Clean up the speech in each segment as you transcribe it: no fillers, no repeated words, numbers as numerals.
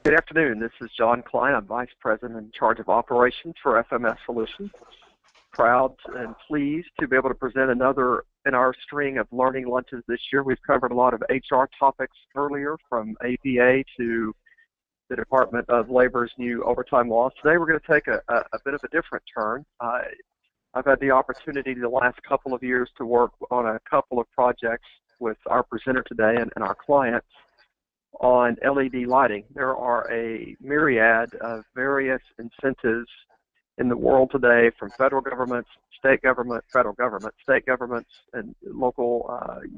Good afternoon. This is John Klein. I'm Vice President in charge of operations for FMS Solutions. Proud and pleased to be able to present another in our string of learning lunches this year. We've covered a lot of HR topics earlier, from ABA to the Department of Labor's new overtime laws. Today we're going to take a bit of a different turn. I've had the opportunity the last couple of years to work on a couple of projects with our presenter today and our clients on LED lighting. There are a myriad of various incentives in the world today, from federal governments, state government, federal government, state governments, and local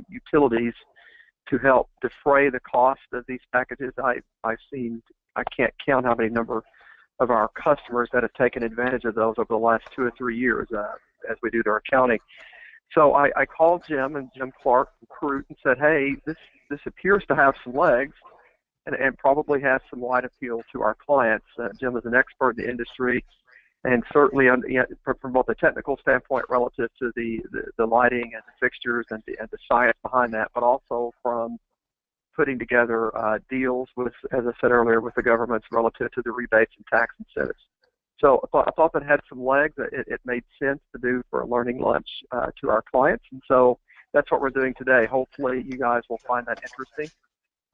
utilities to help defray the cost of these packages. I've seen, I can't count how many number of our customers that have taken advantage of those over the last 2 or 3 years as we do their accounting. So I called Jim Clark from Crute and said, hey, this appears to have some legs and probably has some wide appeal to our clients. Jim is an expert in the industry, and certainly from both a technical standpoint relative to the lighting and the fixtures and the science behind that, but also from putting together deals with, as I said earlier, with the governments relative to the rebates and tax incentives. So I thought that had some legs. It made sense to do for a learning lunch to our clients, and so that's what we're doing today. Hopefully you guys will find that interesting.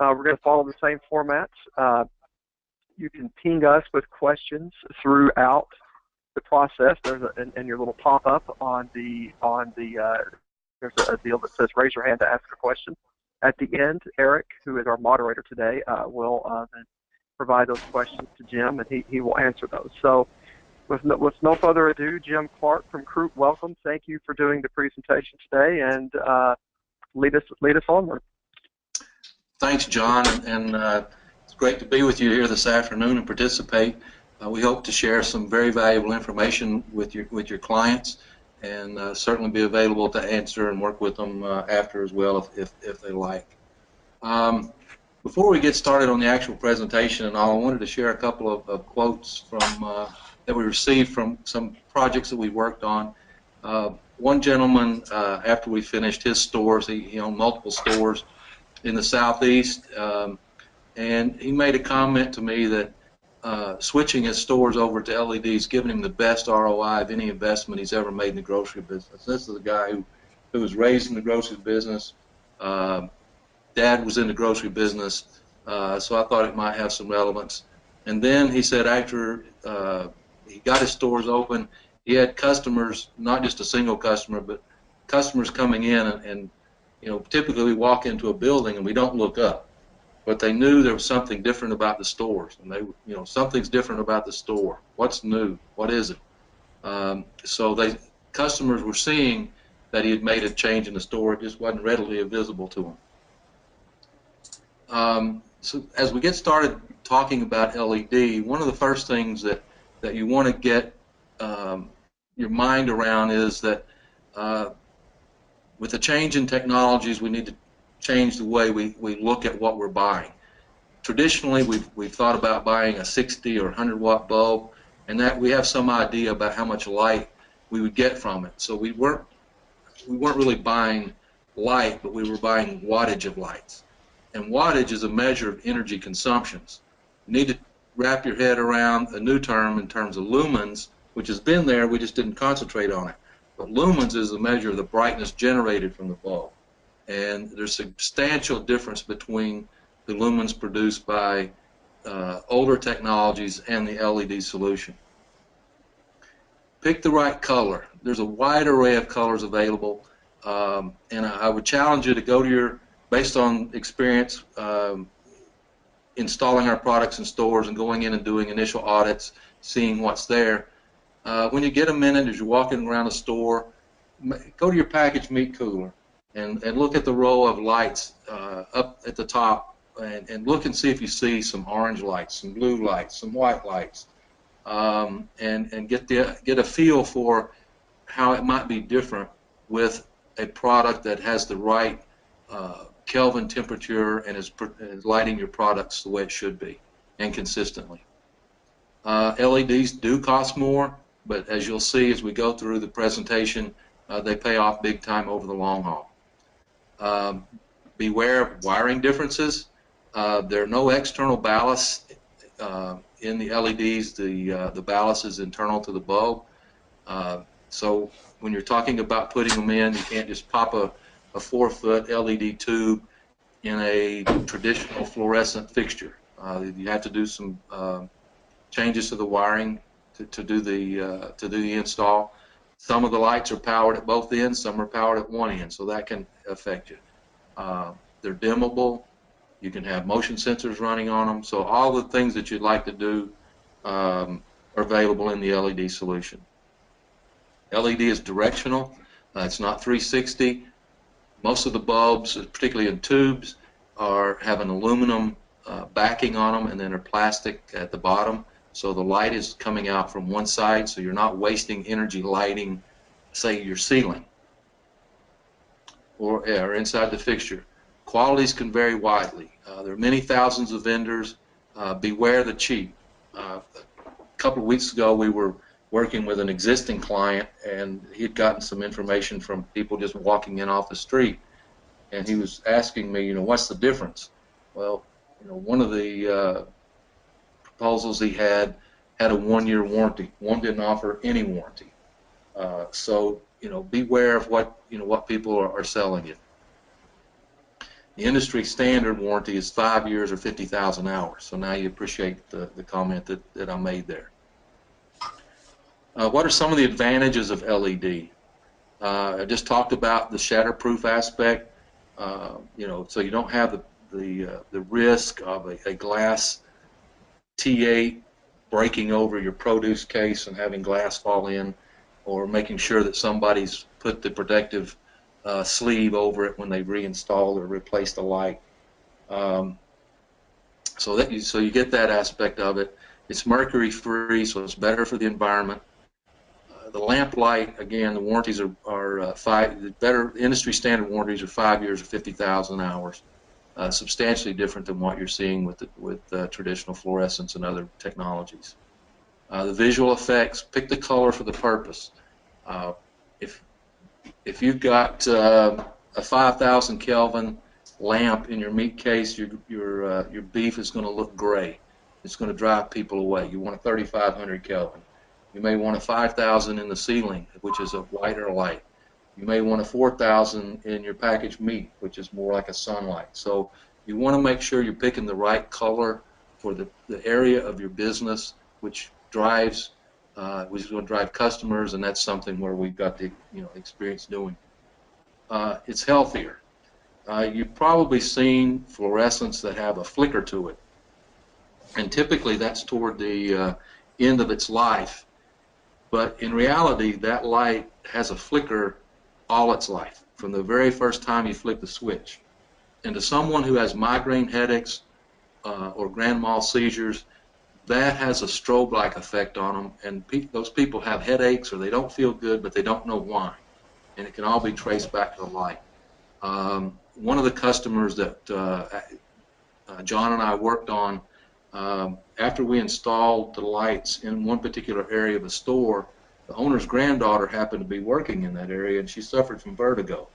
We're going to follow the same formats. You can ping us with questions throughout the process. There's and your little pop-up on the there's a deal that says raise your hand to ask a question. At the end, Eric, who is our moderator today, will then provide those questions to Jim, and he will answer those. So with no further ado, Jim Clark from Crute, welcome. Thank you for doing the presentation today, and lead us onward. Thanks, John, and it's great to be with you here this afternoon and participate. We hope to share some very valuable information with your clients, and certainly be available to answer and work with them after as well if they like. Before we get started on the actual presentation and all, I wanted to share a couple of quotes from that we received from some projects that we worked on. One gentleman, after we finished his stores, he owned multiple stores in the Southeast, and he made a comment to me that switching his stores over to LEDs given him the best ROI of any investment he's ever made in the grocery business. This is a guy who was raised in the grocery business. Dad was in the grocery business, so I thought it might have some relevance. And then he said after he got his stores open, he had customers, not just a single customer, but customers coming in and you know, typically we walk into a building and we don't look up, but they knew there was something different about the stores, and they, you know, something's different about the store. What's new? What is it? So customers were seeing that he had made a change in the store. It just wasn't readily visible to them. So as we get started talking about LED, one of the first things that you want to get your mind around is that with the change in technologies, we need to change the way we look at what we're buying. Traditionally, we've thought about buying a 60 or 100 watt bulb, and that we have some idea about how much light we would get from it. So we weren't really buying light, but we were buying wattage of lights. And wattage is a measure of energy consumptions. You need to wrap your head around a new term in terms of lumens, which has been there, we just didn't concentrate on it. But lumens is a measure of the brightness generated from the bulb. And there's a substantial difference between the lumens produced by older technologies and the LED solution. Pick the right color. There's a wide array of colors available, and I would challenge you to go to based on experience installing our products in stores and going in and doing initial audits, seeing what's there. When you get a minute, as you're walking around a store, go to your packaged meat cooler and look at the row of lights up at the top, and look and see if you see some orange lights, some blue lights, some white lights, and get a feel for how it might be different with a product that has the right Kelvin temperature and is lighting your products the way it should be and consistently. LEDs do cost more, but as you'll see as we go through the presentation, they pay off big time over the long haul. Beware of wiring differences. There are no external ballasts in the LEDs, the ballast is internal to the bulb. So when you're talking about putting them in, you can't just pop a 4-foot LED tube in a traditional fluorescent fixture. You have to do some changes to the wiring to do the install. Some of the lights are powered at both ends, some are powered at one end, so that can affect you. They're dimmable. You can have motion sensors running on them. So all the things that you'd like to do are available in the LED solution. LED is directional. It's not 360. Most of the bulbs, particularly in tubes, have an aluminum backing on them, and then are plastic at the bottom. So the light is coming out from one side, so you're not wasting energy lighting, say, your ceiling or inside the fixture. Qualities can vary widely. There are many thousands of vendors. Beware the cheap. A couple of weeks ago, we were working with an existing client, and he'd gotten some information from people just walking in off the street, and he was asking me, what's the difference? Well, one of the proposals he had a 1-year warranty. One didn't offer any warranty. So beware of what people are selling you. The industry standard warranty is 5 years or 50,000 hours. So now you appreciate the comment that I made there. What are some of the advantages of LED? I just talked about the shatterproof aspect. So you don't have the risk of a glass T8 breaking over your produce case and having glass fall in, or making sure that somebody's put the protective sleeve over it when they reinstalled or replaced the light. So you get that aspect of it. It's mercury free, so it's better for the environment. The lamp light, again, the warranties are better. Industry standard warranties are 5 years or 50,000 hours. Substantially different than what you're seeing with traditional fluorescents and other technologies. The visual effects, pick the color for the purpose. If you've got a 5,000 Kelvin lamp in your meat case, your beef is going to look gray. It's going to drive people away. You want a 3,500 Kelvin. You may want a 5,000 in the ceiling, which is a whiter light. You may want a 4,000 in your packaged meat, which is more like a sunlight. So you want to make sure you're picking the right color for the area of your business, which is going to drive customers, and that's something where we've got the experience doing. It's healthier. You've probably seen fluorescents that have a flicker to it, and typically that's toward the end of its life. But in reality, that light has a flicker all its life, from the very first time you flick the switch. And to someone who has migraine headaches or grand mal seizures, that has a strobe-like effect on them, and those people have headaches or they don't feel good, but they don't know why. And it can all be traced back to the light. One of the customers that John and I worked on, after we installed the lights in one particular area of the store, the owner's granddaughter happened to be working in that area, and she suffered from vertigo.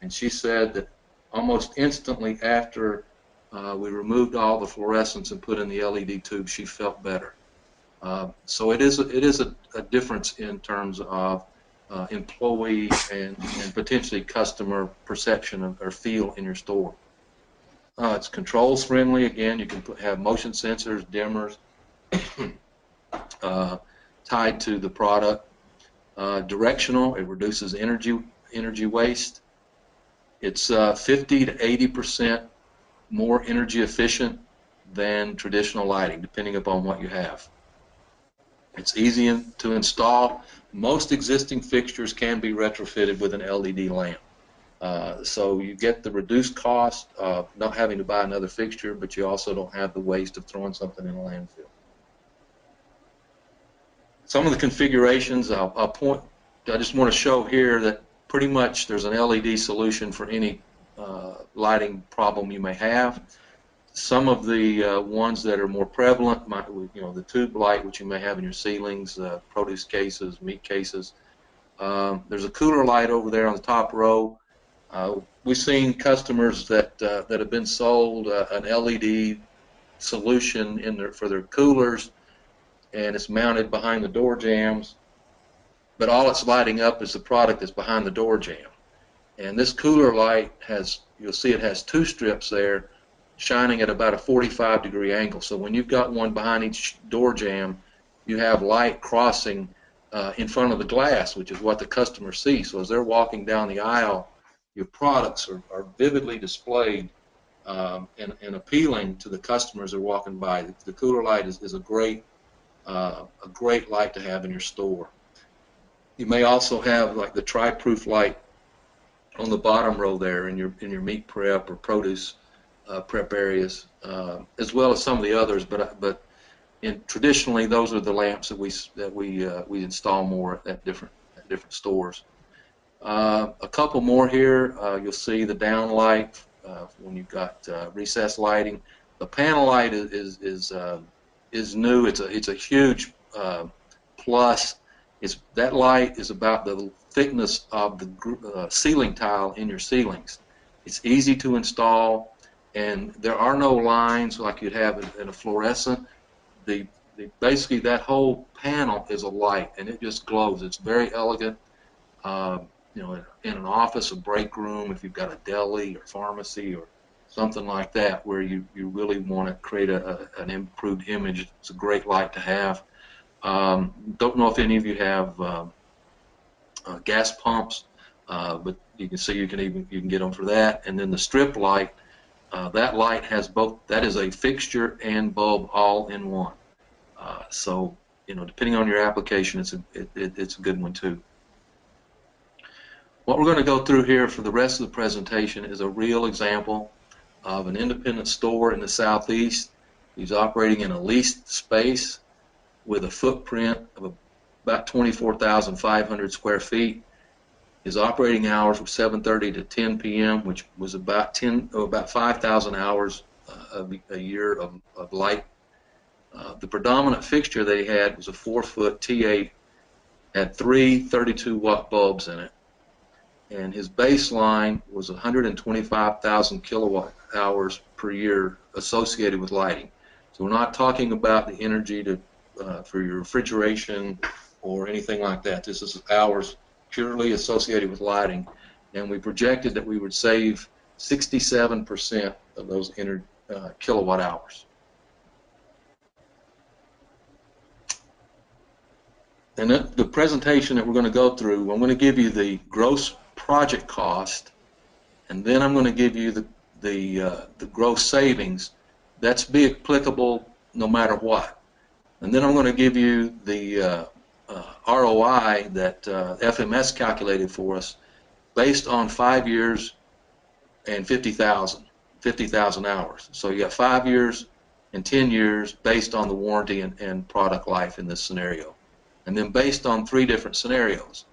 And she said that almost instantly after we removed all the fluorescents and put in the LED tube, she felt better. So it is a difference in terms of employee and potentially customer perception or feel in your store. It's controls friendly. Again, you can have motion sensors, dimmers tied to the product. Directional, it reduces energy waste. It's 50 to 80% more energy efficient than traditional lighting, depending upon what you have. It's easy to install. Most existing fixtures can be retrofitted with an LED lamp. So you get the reduced cost of not having to buy another fixture, but you also don't have the waste of throwing something in a landfill. Some of the configurations I just want to show here that pretty much there's an LED solution for any lighting problem you may have. Some of the ones that are more prevalent, the tube light, which you may have in your ceilings, produce cases, meat cases. There's a cooler light over there on the top row. We've seen customers that have been sold an LED solution in for their coolers, and it's mounted behind the door jambs, but all it's lighting up is the product that's behind the door jamb. And this cooler light has, you'll see it has two strips there shining at about a 45-degree angle. So when you've got one behind each door jamb, you have light crossing in front of the glass, which is what the customer sees. So as they're walking down the aisle, your products are vividly displayed and appealing to the customers that are walking by. The cooler light is a great light to have in your store. You may also have like the tri-proof light on the bottom row there in your meat prep or produce prep areas, as well as some of the others. But traditionally, those are the lamps that we install more at different stores. A couple more here. You'll see the down light when you've got recessed lighting. The panel light is new. It's a huge plus. That light is about the thickness of the ceiling tile in your ceilings. It's easy to install, and there are no lines like you'd have in a fluorescent. Basically, that whole panel is a light, and it just glows. It's very elegant. In an office, a break room, if you've got a deli or pharmacy or something like that, where you really want to create an improved image, it's a great light to have. Don't know if any of you have gas pumps, but you can see you can get them for that. And then the strip light, that light has both. That is a fixture and bulb all in one. So depending on your application, it's a good one too. What we're going to go through here for the rest of the presentation is a real example of an independent store in the Southeast. He's operating in a leased space with a footprint of about 24,500 square feet. His operating hours were 7:30 to 10 p.m., which was about 5,000 hours a year of light. The predominant fixture they had was a 4-foot T8, had three 32-watt bulbs in it, and his baseline was 125,000 kilowatt hours per year associated with lighting. So we're not talking about the energy for your refrigeration or anything like that. This is hours purely associated with lighting, and we projected that we would save 67% of those kilowatt hours. And the presentation that we're going to go through, I'm going to give you the gross project cost, and then I'm going to give you the gross savings. That's be applicable no matter what. And then I'm going to give you the ROI that FMS calculated for us based on 5 years and 50,000 hours. So you got 5 years and 10 years based on the warranty and product life in this scenario. And then based on 3 different scenarios.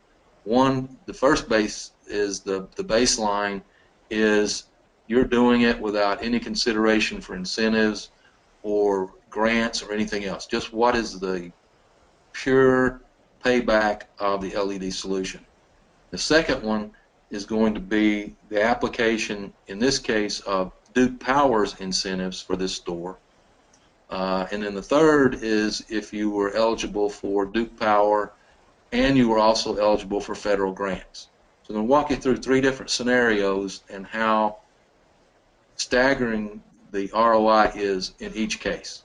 One, the first base is the baseline is you're doing it without any consideration for incentives or grants or anything else. Just what is the pure payback of the LED solution. The second one is going to be the application, in this case, of Duke Power's incentives for this store. And then the third is if you were eligible for Duke Power and you were also eligible for federal grants. So I'm going to walk you through 3 different scenarios and how staggering the ROI is in each case.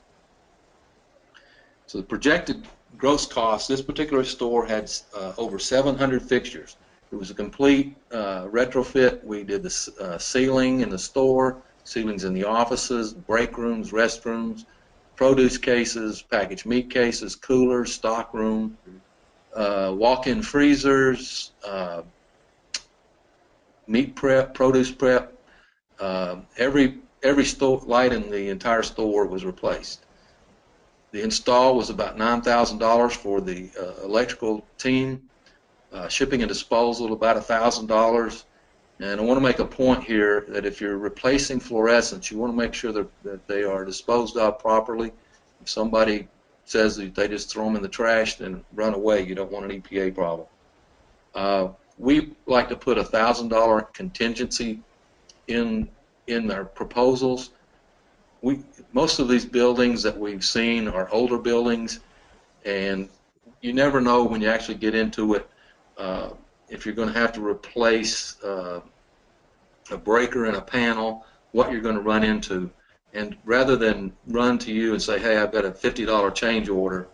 So the projected gross cost, this particular store had over 700 fixtures. It was a complete retrofit. We did the ceiling in the store, ceilings in the offices, break rooms, restrooms, produce cases, packaged meat cases, coolers, stock room, walk-in freezers, meat prep, produce prep. Every store light in the entire store was replaced. The install was about $9,000 for the electrical team. Shipping and disposal about $1,000. And I want to make a point here that if you're replacing fluorescents, you want to make sure that they are disposed of properly. If somebody says that they just throw them in the trash and run away, you don't want an EPA problem. We like to put $1,000 contingency in our proposals. most of these buildings that we've seen are older buildings, and you never know when you actually get into it if you're going to have to replace a breaker in a panel, what you're going to run into. And rather than run to you and say, hey, I've got a $50 change order,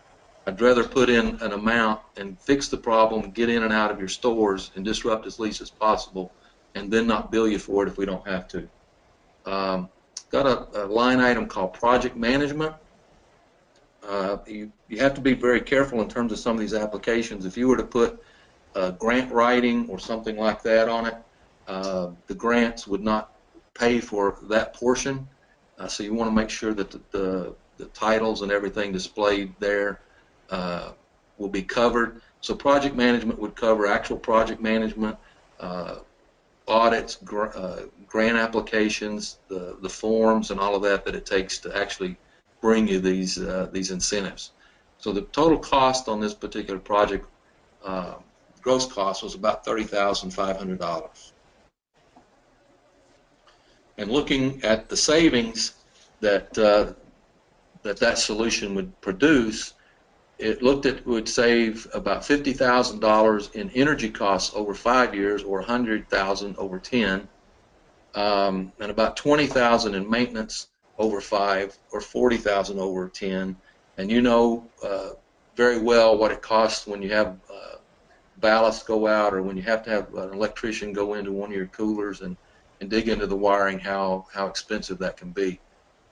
I'd rather put in an amount and fix the problem, get in and out of your stores, and disrupt as least as possible, and then not bill you for it if we don't have to. Got a line item called project management. You have to be very careful in terms of some of these applications. If you were to put grant writing or something like that on it, the grants would not pay for that portion. So you want to make sure that the titles and everything displayed there will be covered. So project management would cover actual project management, audits, grant applications, the forms, and all of that it takes to actually bring you these incentives. So the total cost on this particular project, gross cost, was about $30,500. And looking at the savings that that solution would produce, it would save about $50,000 in energy costs over 5 years, or $100,000 over 10, and about $20,000 in maintenance over 5, or $40,000 over 10. And you know very well what it costs when you have ballast go out, or when you have to have an electrician go into one of your coolers and dig into the wiring, how expensive that can be.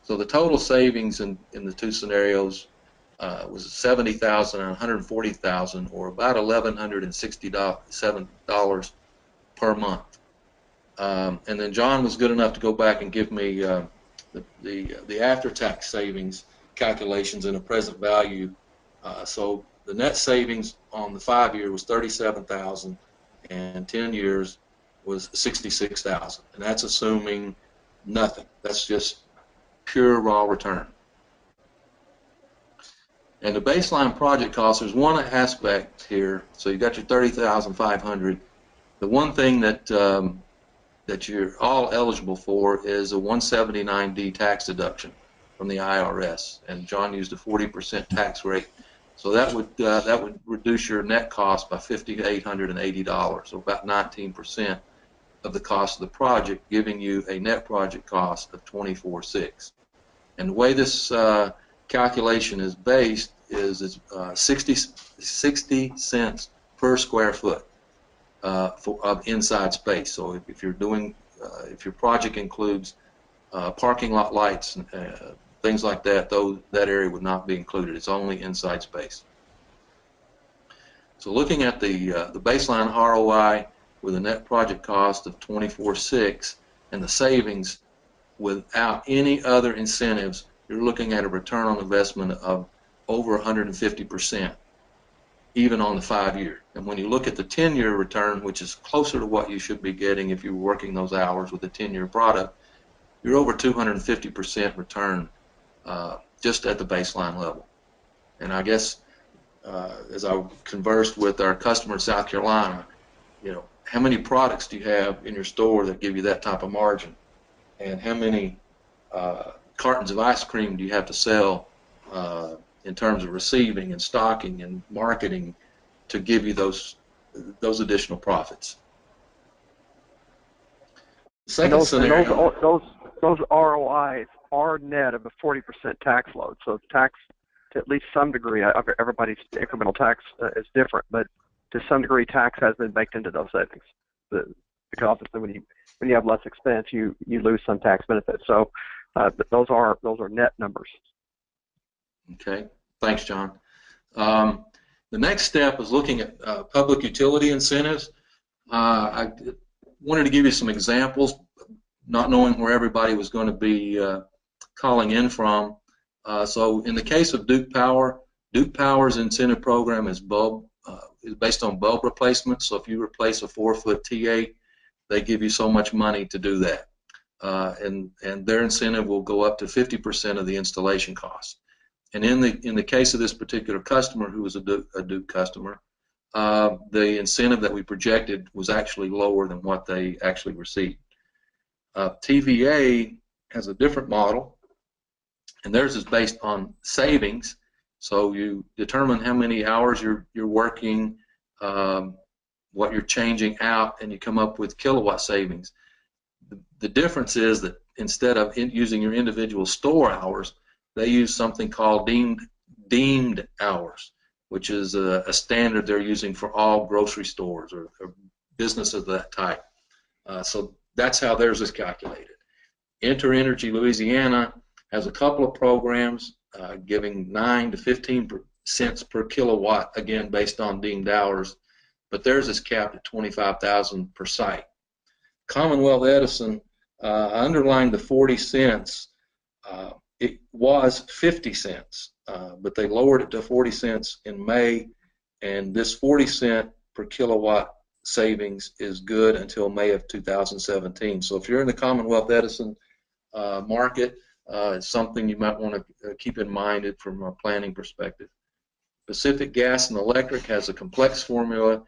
So the total savings in the two scenarios was $70,000 and $140,000, or about $1,167 per month. And then John was good enough to go back and give me the after-tax savings calculations in a present value. So the net savings on the 5-year was $37,000, and 10 years was $66,000, and that's assuming nothing. That's just pure raw return. And the baseline project cost, there's one aspect here. So you got your $30,500. The one thing that you're all eligible for is a 179D tax deduction from the IRS, and John used a 40% tax rate. So that would reduce your net cost by $5,880, so about 19% of the cost of the project, giving you a net project cost of $24,600. And the way this calculation is based is it's 60 cents per square foot of inside space. So if you're doing, if your project includes parking lot lights and things like that, that area would not be included. It's only inside space. So looking at the baseline ROI with a net project cost of $24,600 and the savings without any other incentives, you're looking at a return on investment of over 150%, even on the 5-year. And when you look at the 10-year return, which is closer to what you should be getting if you were working those hours with a 10-year product, you're over 250% return just at the baseline level. And I guess as I conversed with our customer in South Carolina, you know, how many products do you have in your store that give you that type of margin? And how many cartons of ice cream do you have to sell in terms of receiving and stocking and marketing to give you those additional profits? Second scenario. Those ROIs are net of a 40% tax load. So tax, to at least some degree, everybody's incremental tax is different, but to some degree, tax has been baked into those savings. Because obviously, when you have less expense, you lose some tax benefits. So, but those are net numbers. Okay, thanks, John. The next step is looking at public utility incentives. I wanted to give you some examples, not knowing where everybody was going to be calling in from. So in the case of Duke Power's incentive program is based on bulb replacement. So if you replace a 4-foot T8, they give you so much money to do that. And their incentive will go up to 50% of the installation cost. And in the case of this particular customer, who was a Duke customer, the incentive that we projected was actually lower than what they actually received. TVA has a different model, and theirs is based on savings. So you determine how many hours you're working, what you're changing out, and you come up with kilowatt savings. The difference is that instead of using your individual store hours, they use something called deemed hours, which is a standard they're using for all grocery stores or businesses of that type. So that's how theirs is calculated. InterEnergy Louisiana has a couple of programs giving 9 to 15 cents per kilowatt, again based on deemed hours, but theirs is capped at 25,000 per site. Commonwealth Edison, underlined the 40 cents. It was 50 cents, but they lowered it to 40 cents in May, and this 40-cent per kilowatt savings is good until May of 2017. So if you're in the Commonwealth Edison market, it's something you might want to keep in mind from a planning perspective. Pacific Gas and Electric has a complex formula,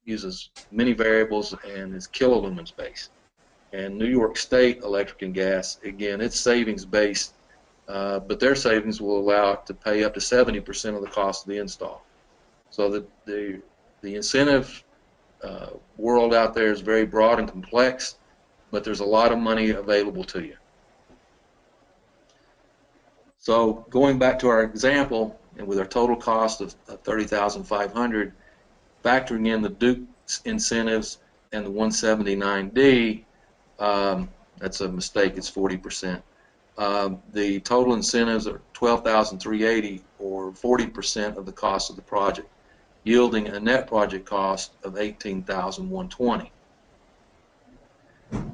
uses many variables, and is kilolumens based. And New York State Electric and Gas, again, it's savings based, but their savings will allow it to pay up to 70% of the cost of the install. So the incentive world out there is very broad and complex, but there's a lot of money available to you. So going back to our example, and with our total cost of $30,500, factoring in the Duke's incentives and the 179D, that's a mistake, it's 40%. The total incentives are $12,380, or 40% of the cost of the project, yielding a net project cost of $18,120.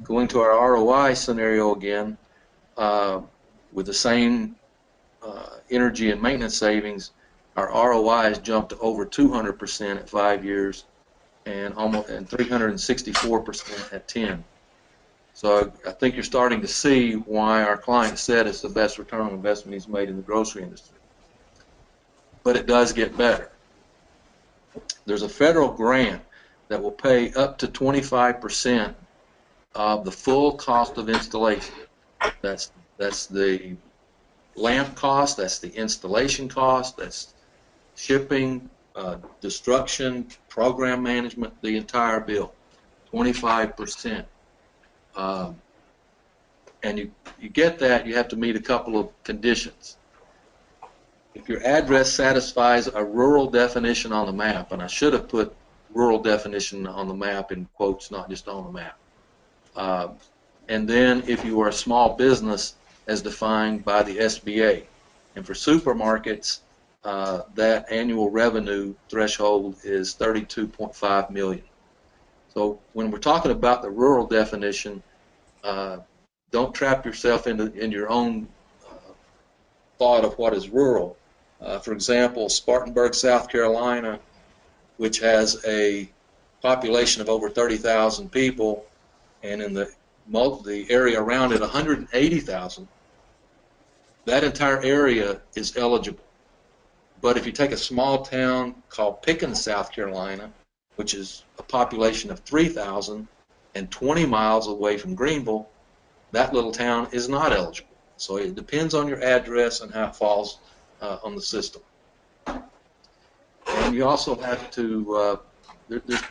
Going to our ROI scenario again, with the same energy and maintenance savings, our ROI has jumped to over 200% at 5 years, and 364% at 10. So I think you're starting to see why our client said it's the best return on investment he's made in the grocery industry. But it does get better. There's a federal grant that will pay up to 25% of the full cost of installation. That's the lamp cost, that's the installation cost, that's shipping, destruction, program management, the entire bill, 25%. And you get that, you have to meet a couple of conditions. If your address satisfies a rural definition on the map, and I should have put rural definition on the map in quotes, not just on the map. And then if you are a small business as defined by the SBA. And for supermarkets, that annual revenue threshold is $32.5 million. So when we're talking about the rural definition, don't trap yourself in your own thought of what is rural. For example, Spartanburg, South Carolina, which has a population of over 30,000 people, and in the area around it 180,000, that entire area is eligible. But if you take a small town called Pickens, South Carolina, which is a population of 3,000 and 20 miles away from Greenville, that little town is not eligible. So it depends on your address and how it falls on the system. And you also have to, there's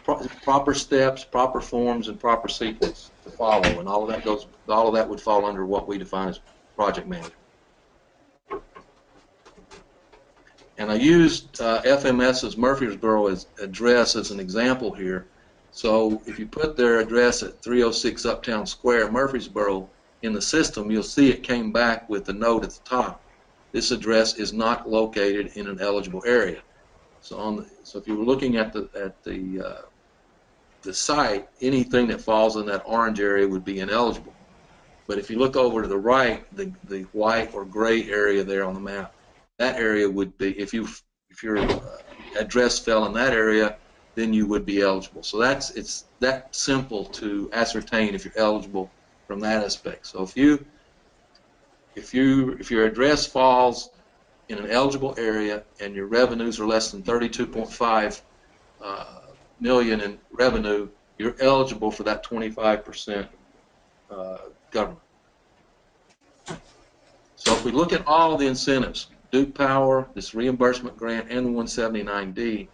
proper steps, proper forms, and proper sequence to follow, and all of that would fall under what we define as project management. And I used FMS's Murfreesboro address as an example here. So if you put their address at 306 Uptown Square, Murfreesboro, in the system, you'll see it came back with the note at the top. This address is not located in an eligible area. So if you were looking at the site, anything that falls in that orange area would be ineligible. But if you look over to the right, the white or gray area there on the map, that area would be, if your address fell in that area, then you would be eligible. So it's that simple to ascertain if you're eligible from that aspect. So if your address falls in an eligible area and your revenues are less than 32.5 million in revenue, you're eligible for that 25% government. So if we look at all the incentives, Duke Power, this reimbursement grant, and the 179D,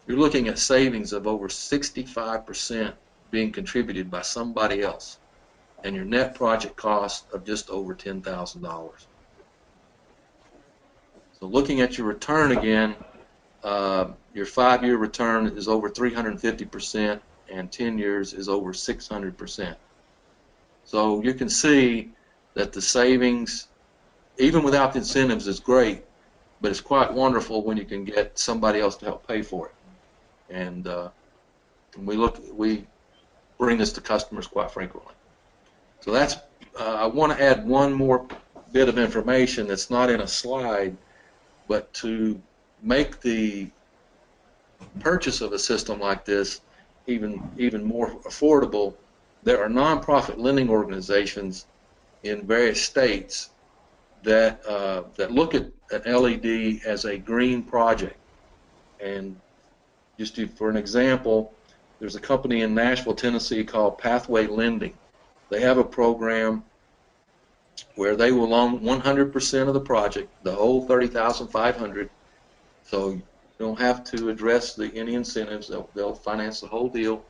you're looking at savings of over 65% being contributed by somebody else, and your net project cost of just over $10,000. So looking at your return again, your 5-year return is over 350%, and 10 years is over 600%. So you can see that the savings, even without the incentives, is great, but it's quite wonderful when you can get somebody else to help pay for it. And we bring this to customers quite frequently. So that's, I want to add one more bit of information that's not in a slide, but to make the purchase of a system like this even more affordable, there are nonprofit lending organizations in various states that look at an LED as a green project. And just for an example, there's a company in Nashville, Tennessee called Pathway Lending. They have a program where they will loan 100% of the project, the whole $30,500. So you don't have to address any incentives. They'll finance the whole deal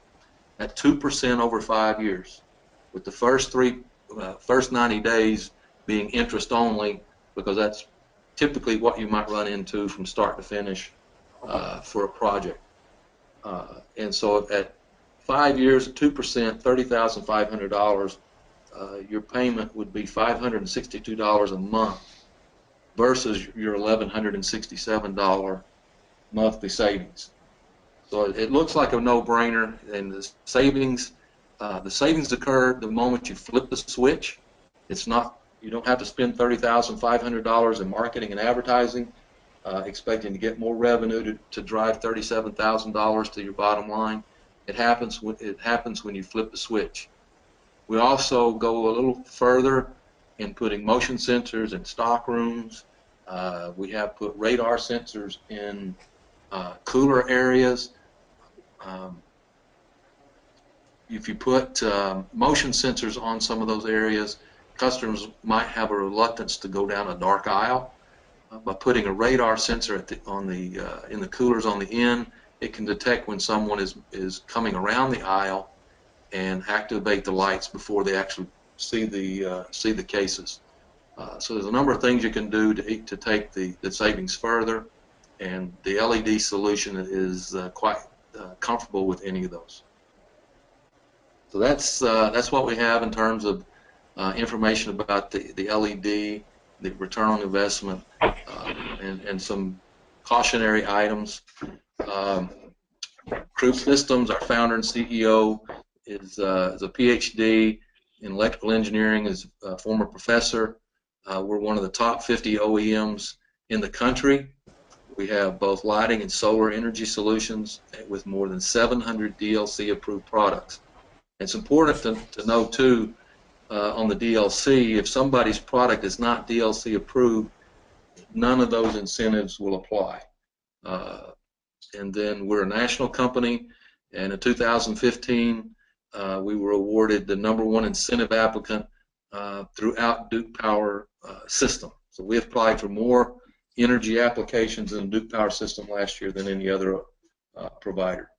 at 2% over 5 years, with the first 90 days being interest only, because that's typically what you might run into from start to finish for a project. And so at 5 years at 2%, $30,500, your payment would be $562 a month versus your $1,167 monthly savings. So it looks like a no-brainer, and the savings occur the moment you flip the switch. It's not, you don't have to spend $30,500 in marketing and advertising, expecting to get more revenue to drive $37,000 to your bottom line. It happens when you flip the switch. We also go a little further in putting motion sensors in stock rooms. We have put radar sensors in cooler areas. If you put motion sensors on some of those areas, customers might have a reluctance to go down a dark aisle. By putting a radar sensor in the coolers on the end, it can detect when someone is coming around the aisle and activate the lights before they actually see the cases. So there's a number of things you can do to take the savings further, and the LED solution is quite comfortable with any of those. So that's what we have in terms of information about the LED, the return on investment, and some cautionary items. Cruise Systems, our founder and CEO, is a PhD in electrical engineering, is a former professor. We're one of the top 50 OEMs in the country. We have both lighting and solar energy solutions with more than 700 DLC approved products. It's important to know too, on the DLC, if somebody's product is not DLC approved, none of those incentives will apply. And then we're a national company, and in 2015 we were awarded the #1 incentive applicant throughout Duke Power system. So we applied for more energy applications in the Duke Power system last year than any other provider.